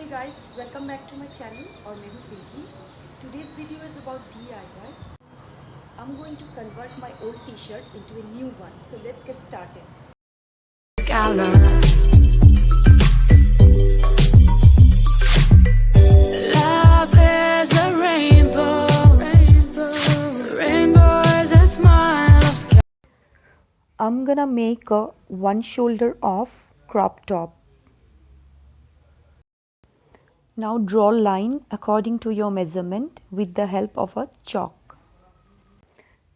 Hey guys, welcome back to my channel or maybe Pinky. Today's video is about DIY. I'm going to convert my old t-shirt into a new one. So let's get started. Love is a rainbow. Rainbow is a smile of sky. I'm gonna make a one shoulder off crop top. Now draw a line according to your measurement with the help of a chalk.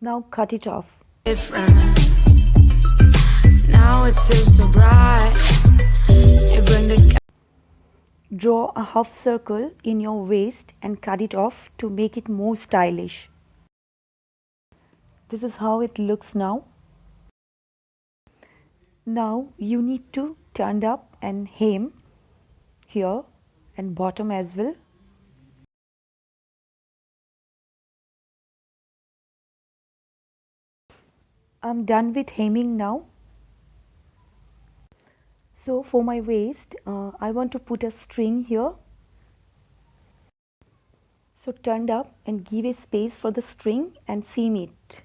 Now cut it off. Different. Now it seems so bright. You bring the Draw a half circle in your waist and cut it off to make it more stylish. This is how it looks now. Now you need to turn up and hem here and bottom as well. I'm done with hemming now. So for my waist, I want to put a string here. So turn up and give a space for the string and seam it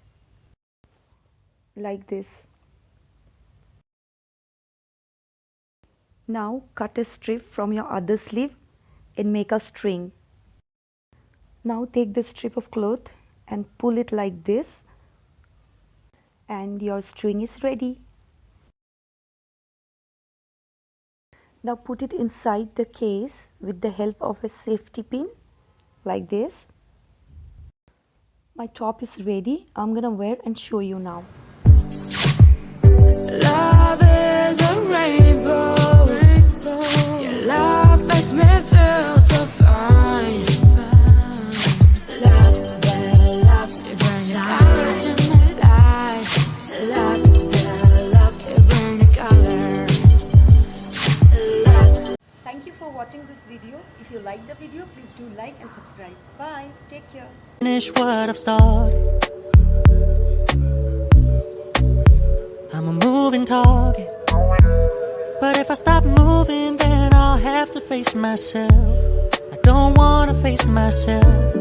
like this. Now cut a strip from your other sleeve and make a string. Now take the strip of cloth and pull it like this, and your string is ready. Now put it inside the case with the help of a safety pin like this. My top is ready. I'm gonna wear and show you now. love is a rainbow. Your love makes me feel so fine. Love, you bring the color to my life. Love, you bring the color. Thank you for watching this video. If you like the video, please do like and subscribe. Bye. Take care. Finish what I've started. I'm a moving target, but if I stop moving, then I'll have to face myself. I don't wanna face myself.